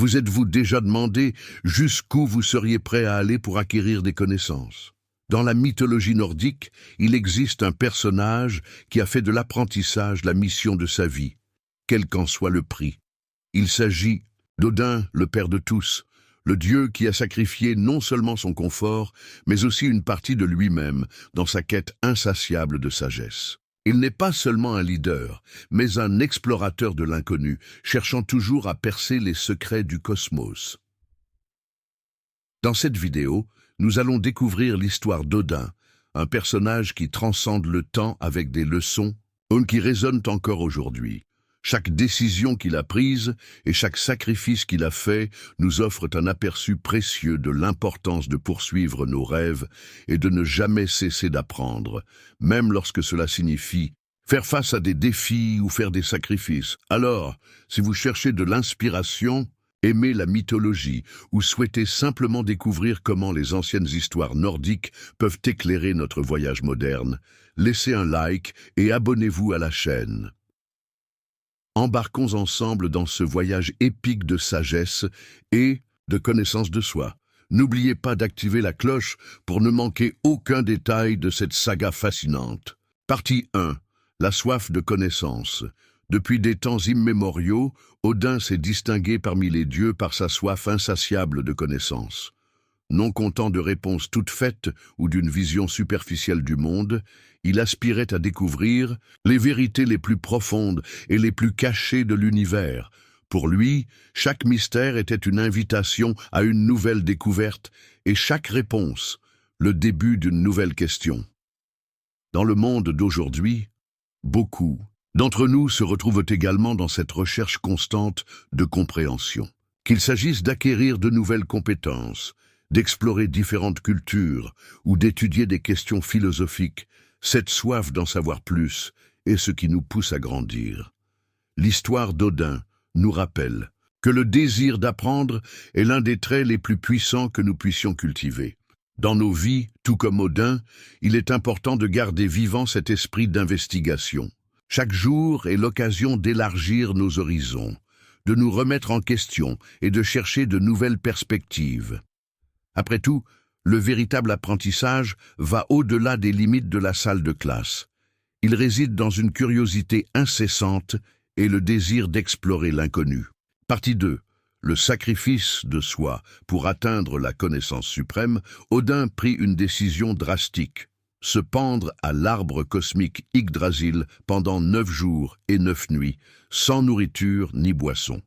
Vous êtes-vous déjà demandé jusqu'où vous seriez prêt à aller pour acquérir des connaissances? Dans la mythologie nordique, il existe un personnage qui a fait de l'apprentissage la mission de sa vie, quel qu'en soit le prix. Il s'agit d'Odin, le père de tous, le dieu qui a sacrifié non seulement son confort, mais aussi une partie de lui-même dans sa quête insatiable de sagesse. Il n'est pas seulement un leader, mais un explorateur de l'inconnu, cherchant toujours à percer les secrets du cosmos. Dans cette vidéo, nous allons découvrir l'histoire d'Odin, un personnage qui transcende le temps avec des leçons qui résonnent encore aujourd'hui. Chaque décision qu'il a prise et chaque sacrifice qu'il a fait nous offrent un aperçu précieux de l'importance de poursuivre nos rêves et de ne jamais cesser d'apprendre, même lorsque cela signifie faire face à des défis ou faire des sacrifices. Alors, si vous cherchez de l'inspiration, aimez la mythologie ou souhaitez simplement découvrir comment les anciennes histoires nordiques peuvent éclairer notre voyage moderne, laissez un like et abonnez-vous à la chaîne. Embarquons ensemble dans ce voyage épique de sagesse et de connaissance de soi. N'oubliez pas d'activer la cloche pour ne manquer aucun détail de cette saga fascinante. Partie 1. La soif de connaissance. Depuis des temps immémoriaux, Odin s'est distingué parmi les dieux par sa soif insatiable de connaissance. Non content de réponses toutes faites ou d'une vision superficielle du monde, il aspirait à découvrir les vérités les plus profondes et les plus cachées de l'univers. Pour lui, chaque mystère était une invitation à une nouvelle découverte et chaque réponse, le début d'une nouvelle question. Dans le monde d'aujourd'hui, beaucoup d'entre nous se retrouvent également dans cette recherche constante de compréhension. Qu'il s'agisse d'acquérir de nouvelles compétences, d'explorer différentes cultures ou d'étudier des questions philosophiques, cette soif d'en savoir plus est ce qui nous pousse à grandir. L'histoire d'Odin nous rappelle que le désir d'apprendre est l'un des traits les plus puissants que nous puissions cultiver. Dans nos vies, tout comme Odin, il est important de garder vivant cet esprit d'investigation. Chaque jour est l'occasion d'élargir nos horizons, de nous remettre en question et de chercher de nouvelles perspectives. Après tout, le véritable apprentissage va au-delà des limites de la salle de classe. Il réside dans une curiosité incessante et le désir d'explorer l'inconnu. Partie 2. Le sacrifice de soi. Pour atteindre la connaissance suprême, Odin prit une décision drastique. Se pendre à l'arbre cosmique Yggdrasil pendant 9 jours et 9 nuits, sans nourriture ni boisson.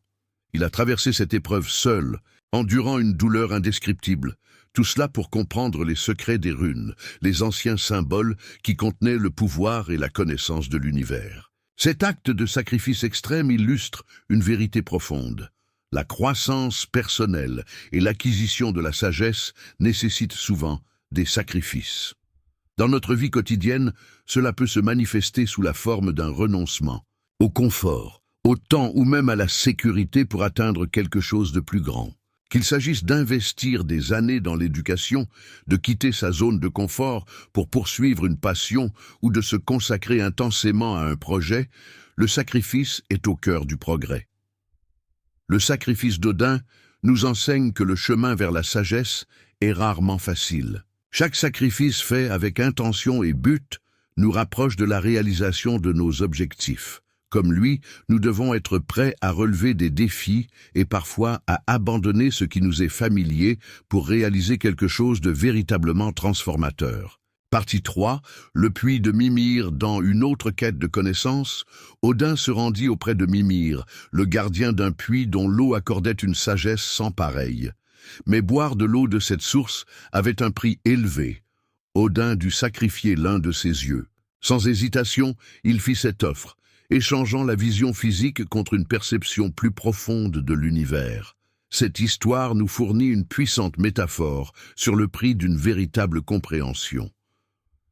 Il a traversé cette épreuve seul, endurant une douleur indescriptible, tout cela pour comprendre les secrets des runes, les anciens symboles qui contenaient le pouvoir et la connaissance de l'univers. Cet acte de sacrifice extrême illustre une vérité profonde. La croissance personnelle et l'acquisition de la sagesse nécessitent souvent des sacrifices. Dans notre vie quotidienne, cela peut se manifester sous la forme d'un renoncement au confort, au temps ou même à la sécurité pour atteindre quelque chose de plus grand. Qu'il s'agisse d'investir des années dans l'éducation, de quitter sa zone de confort pour poursuivre une passion ou de se consacrer intensément à un projet, le sacrifice est au cœur du progrès. Le sacrifice d'Odin nous enseigne que le chemin vers la sagesse est rarement facile. Chaque sacrifice fait avec intention et but nous rapproche de la réalisation de nos objectifs. Comme lui, nous devons être prêts à relever des défis et parfois à abandonner ce qui nous est familier pour réaliser quelque chose de véritablement transformateur. Partie 3, le puits de Mimir. Dans une autre quête de connaissances, Odin se rendit auprès de Mimir, le gardien d'un puits dont l'eau accordait une sagesse sans pareille. Mais boire de l'eau de cette source avait un prix élevé. Odin dut sacrifier l'un de ses yeux. Sans hésitation, il fit cette offre, échangeant la vision physique contre une perception plus profonde de l'univers. Cette histoire nous fournit une puissante métaphore sur le prix d'une véritable compréhension.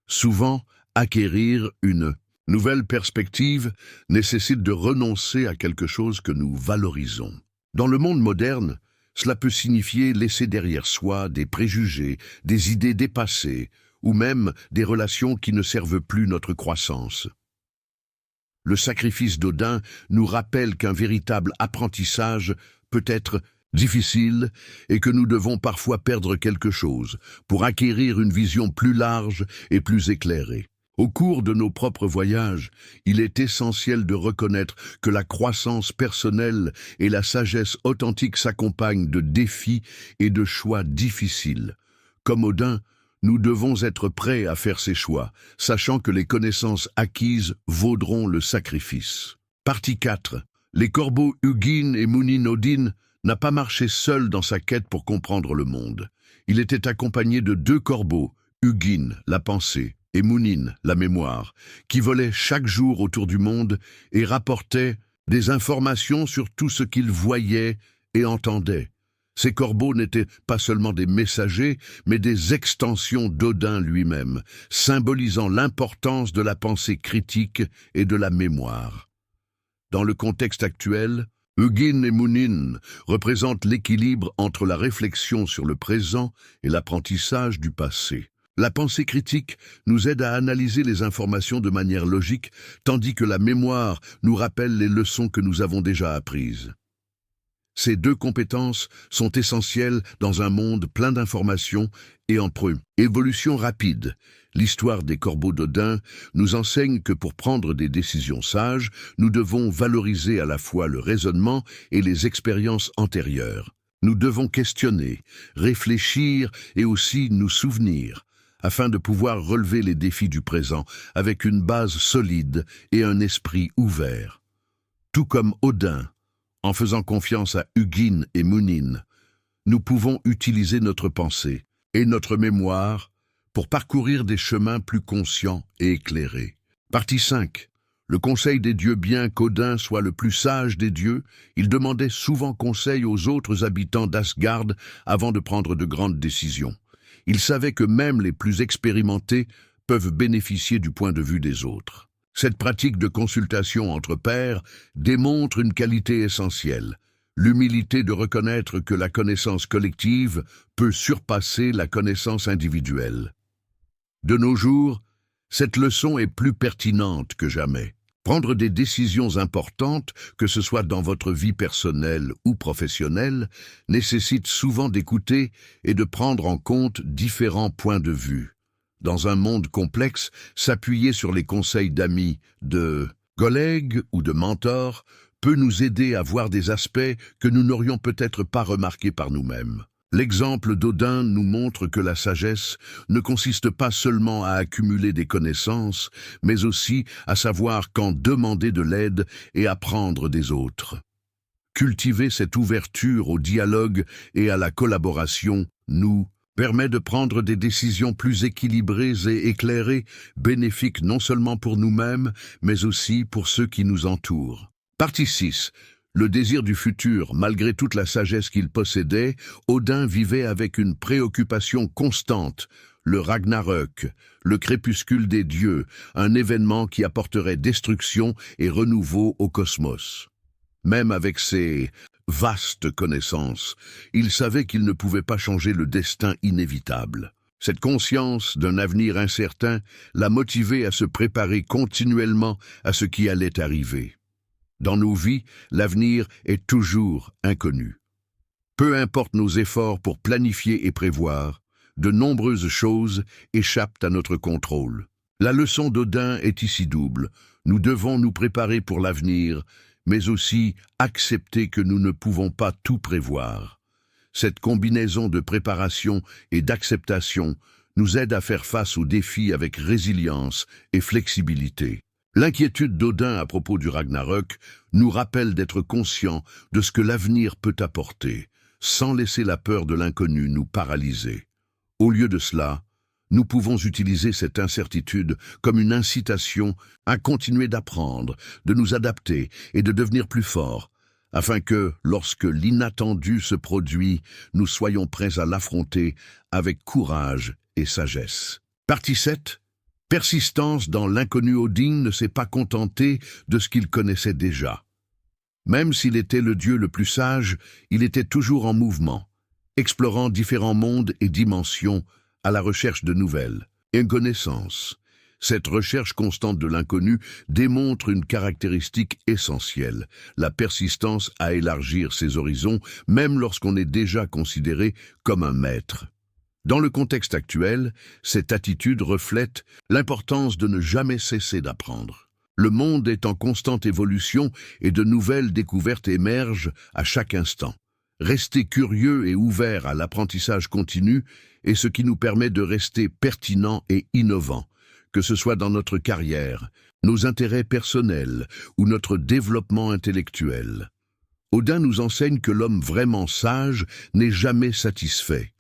Souvent, acquérir une nouvelle perspective nécessite de renoncer à quelque chose que nous valorisons. Dans le monde moderne, cela peut signifier laisser derrière soi des préjugés, des idées dépassées, ou même des relations qui ne servent plus notre croissance. Le sacrifice d'Odin nous rappelle qu'un véritable apprentissage peut être difficile et que nous devons parfois perdre quelque chose pour acquérir une vision plus large et plus éclairée. Au cours de nos propres voyages, il est essentiel de reconnaître que la croissance personnelle et la sagesse authentique s'accompagnent de défis et de choix difficiles. Comme Odin, nous devons être prêts à faire ces choix, sachant que les connaissances acquises vaudront le sacrifice. Partie 4. Les corbeaux Hugin et Munin. Odin n'a pas marché seul dans sa quête pour comprendre le monde. Il était accompagné de 2 corbeaux, Hugin, la pensée, et Munin, la mémoire, qui volaient chaque jour autour du monde et rapportaient des informations sur tout ce qu'ils voyaient et entendaient. Ces corbeaux n'étaient pas seulement des messagers, mais des extensions d'Odin lui-même, symbolisant l'importance de la pensée critique et de la mémoire. Dans le contexte actuel, Hugin et Munin représentent l'équilibre entre la réflexion sur le présent et l'apprentissage du passé. La pensée critique nous aide à analyser les informations de manière logique, tandis que la mémoire nous rappelle les leçons que nous avons déjà apprises. Ces 2 compétences sont essentielles dans un monde plein d'informations et en évolution rapide. L'histoire des corbeaux d'Odin nous enseigne que pour prendre des décisions sages, nous devons valoriser à la fois le raisonnement et les expériences antérieures. Nous devons questionner, réfléchir et aussi nous souvenir, afin de pouvoir relever les défis du présent avec une base solide et un esprit ouvert. Tout comme Odin, en faisant confiance à Hugin et Munin, nous pouvons utiliser notre pensée et notre mémoire pour parcourir des chemins plus conscients et éclairés. Partie 5. Le conseil des dieux. Bien qu'Odin soit le plus sage des dieux, il demandait souvent conseil aux autres habitants d'Asgard avant de prendre de grandes décisions. Il savait que même les plus expérimentés peuvent bénéficier du point de vue des autres. Cette pratique de consultation entre pairs démontre une qualité essentielle, l'humilité de reconnaître que la connaissance collective peut surpasser la connaissance individuelle. De nos jours, cette leçon est plus pertinente que jamais. Prendre des décisions importantes, que ce soit dans votre vie personnelle ou professionnelle, nécessite souvent d'écouter et de prendre en compte différents points de vue. Dans un monde complexe, s'appuyer sur les conseils d'amis, de collègues ou de mentors peut nous aider à voir des aspects que nous n'aurions peut-être pas remarqués par nous-mêmes. L'exemple d'Odin nous montre que la sagesse ne consiste pas seulement à accumuler des connaissances, mais aussi à savoir quand demander de l'aide et apprendre des autres. Cultiver cette ouverture au dialogue et à la collaboration nous permet de prendre des décisions plus équilibrées et éclairées, bénéfiques non seulement pour nous-mêmes, mais aussi pour ceux qui nous entourent. Partie 6. Le désir du futur. Malgré toute la sagesse qu'il possédait, Odin vivait avec une préoccupation constante, le Ragnarök, le crépuscule des dieux, un événement qui apporterait destruction et renouveau au cosmos. Même avec ses vastes connaissances, il savait qu'il ne pouvait pas changer le destin inévitable. Cette conscience d'un avenir incertain l'a motivé à se préparer continuellement à ce qui allait arriver. Dans nos vies, l'avenir est toujours inconnu. Peu importe nos efforts pour planifier et prévoir, de nombreuses choses échappent à notre contrôle. La leçon d'Odin est ici double. Nous devons nous préparer pour l'avenir, mais aussi accepter que nous ne pouvons pas tout prévoir. Cette combinaison de préparation et d'acceptation nous aide à faire face aux défis avec résilience et flexibilité. L'inquiétude d'Odin à propos du Ragnarök nous rappelle d'être conscients de ce que l'avenir peut apporter, sans laisser la peur de l'inconnu nous paralyser. Au lieu de cela, nous pouvons utiliser cette incertitude comme une incitation à continuer d'apprendre, de nous adapter et de devenir plus forts, afin que, lorsque l'inattendu se produit, nous soyons prêts à l'affronter avec courage et sagesse. Partie 7. Persistance dans l'inconnu. Odin ne s'est pas contenté de ce qu'il connaissait déjà. Même s'il était le dieu le plus sage, il était toujours en mouvement, explorant différents mondes et dimensions à la recherche de nouvelles connaissances. Cette recherche constante de l'inconnu démontre une caractéristique essentielle, la persistance à élargir ses horizons, même lorsqu'on est déjà considéré comme un maître. Dans le contexte actuel, cette attitude reflète l'importance de ne jamais cesser d'apprendre. Le monde est en constante évolution et de nouvelles découvertes émergent à chaque instant. Rester curieux et ouvert à l'apprentissage continu est ce qui nous permet de rester pertinent et innovant, que ce soit dans notre carrière, nos intérêts personnels ou notre développement intellectuel. Odin nous enseigne que l'homme vraiment sage n'est jamais satisfait.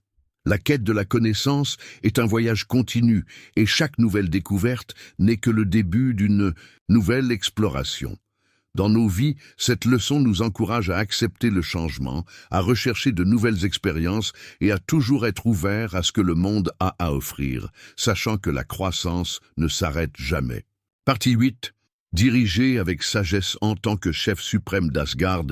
La quête de la connaissance est un voyage continu et chaque nouvelle découverte n'est que le début d'une nouvelle exploration. Dans nos vies, cette leçon nous encourage à accepter le changement, à rechercher de nouvelles expériences et à toujours être ouvert à ce que le monde a à offrir, sachant que la croissance ne s'arrête jamais. Partie 8. Dirigé avec sagesse en tant que chef suprême d'Asgard,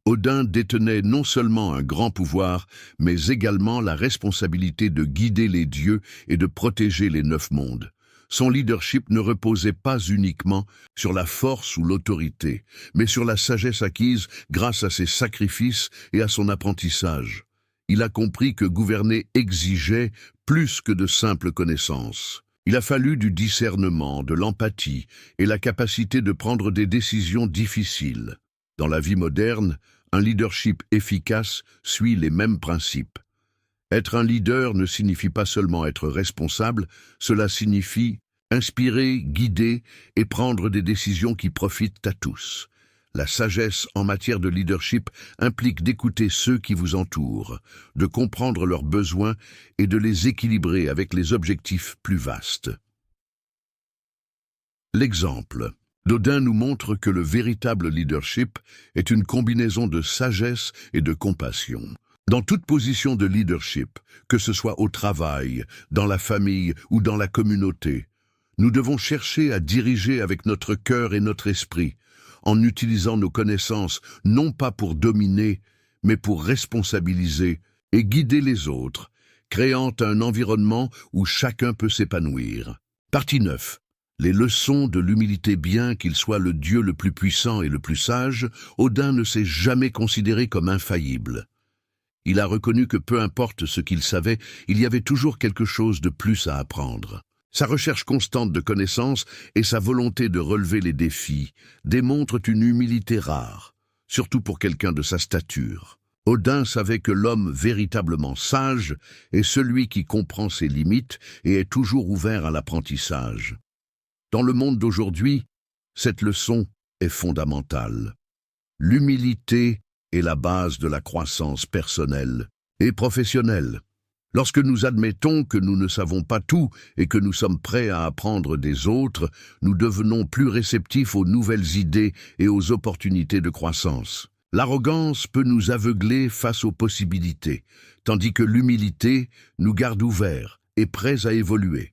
Odin détenait non seulement un grand pouvoir, mais également la responsabilité de guider les dieux et de protéger les 9 mondes. Son leadership ne reposait pas uniquement sur la force ou l'autorité, mais sur la sagesse acquise grâce à ses sacrifices et à son apprentissage. Il a compris que gouverner exigeait plus que de simples connaissances. Il a fallu du discernement, de l'empathie et la capacité de prendre des décisions difficiles. Dans la vie moderne, un leadership efficace suit les mêmes principes. Être un leader ne signifie pas seulement être responsable, cela signifie inspirer, guider et prendre des décisions qui profitent à tous. La sagesse en matière de leadership implique d'écouter ceux qui vous entourent, de comprendre leurs besoins et de les équilibrer avec les objectifs plus vastes. L'exemple d'Odin nous montre que le véritable leadership est une combinaison de sagesse et de compassion. Dans toute position de leadership, que ce soit au travail, dans la famille ou dans la communauté, nous devons chercher à diriger avec notre cœur et notre esprit, en utilisant nos connaissances non pas pour dominer, mais pour responsabiliser et guider les autres, créant un environnement où chacun peut s'épanouir. Partie 9. Les leçons de l'humilité. Bien qu'il soit le dieu le plus puissant et le plus sage, Odin ne s'est jamais considéré comme infaillible. Il a reconnu que peu importe ce qu'il savait, il y avait toujours quelque chose de plus à apprendre. Sa recherche constante de connaissances et sa volonté de relever les défis démontrent une humilité rare, surtout pour quelqu'un de sa stature. Odin savait que l'homme véritablement sage est celui qui comprend ses limites et est toujours ouvert à l'apprentissage. Dans le monde d'aujourd'hui, cette leçon est fondamentale. L'humilité est la base de la croissance personnelle et professionnelle. Lorsque nous admettons que nous ne savons pas tout et que nous sommes prêts à apprendre des autres, nous devenons plus réceptifs aux nouvelles idées et aux opportunités de croissance. L'arrogance peut nous aveugler face aux possibilités, tandis que l'humilité nous garde ouverts et prêts à évoluer.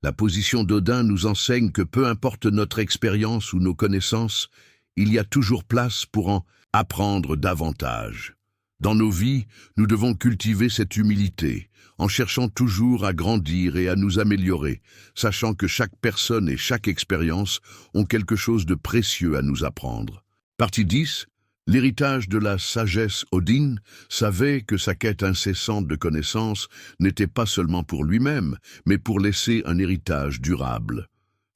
La position d'Odin nous enseigne que peu importe notre expérience ou nos connaissances, il y a toujours place pour en apprendre davantage. Dans nos vies, nous devons cultiver cette humilité, en cherchant toujours à grandir et à nous améliorer, sachant que chaque personne et chaque expérience ont quelque chose de précieux à nous apprendre. Partie 10. L'héritage de la sagesse. Odin savait que sa quête incessante de connaissances n'était pas seulement pour lui-même, mais pour laisser un héritage durable.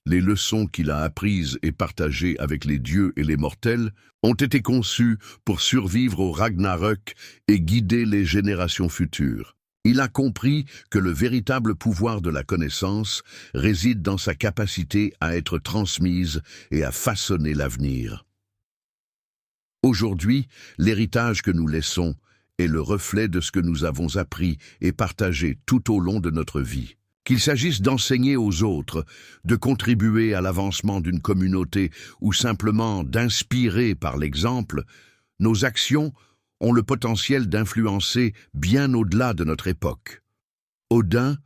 Les leçons qu'il a apprises et partagées avec les dieux et les mortels ont été conçues pour survivre au Ragnarök et guider les générations futures. Il a compris que le véritable pouvoir de la connaissance réside dans sa capacité à être transmise et à façonner l'avenir. Aujourd'hui, l'héritage que nous laissons est le reflet de ce que nous avons appris et partagé tout au long de notre vie. Qu'il s'agisse d'enseigner aux autres, de contribuer à l'avancement d'une communauté ou simplement d'inspirer par l'exemple, nos actions ont le potentiel d'influencer bien au-delà de notre époque. Odin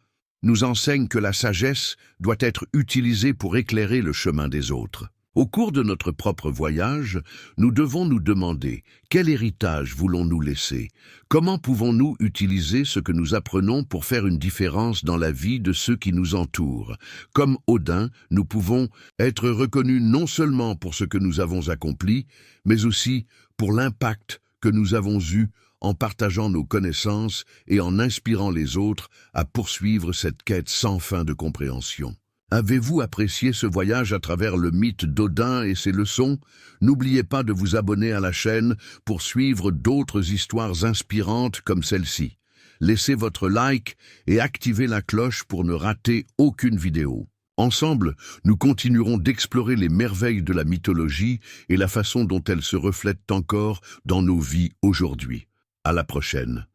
nous enseigne que la sagesse doit être utilisée pour éclairer le chemin des autres. Au cours de notre propre voyage, nous devons nous demander quel héritage voulons-nous laisser? Comment pouvons-nous utiliser ce que nous apprenons pour faire une différence dans la vie de ceux qui nous entourent? Comme Odin, nous pouvons être reconnus non seulement pour ce que nous avons accompli, mais aussi pour l'impact que nous avons eu en partageant nos connaissances et en inspirant les autres à poursuivre cette quête sans fin de compréhension. Avez-vous apprécié ce voyage à travers le mythe d'Odin et ses leçons? N'oubliez pas de vous abonner à la chaîne pour suivre d'autres histoires inspirantes comme celle-ci. Laissez votre like et activez la cloche pour ne rater aucune vidéo. Ensemble, nous continuerons d'explorer les merveilles de la mythologie et la façon dont elles se reflètent encore dans nos vies aujourd'hui. À la prochaine.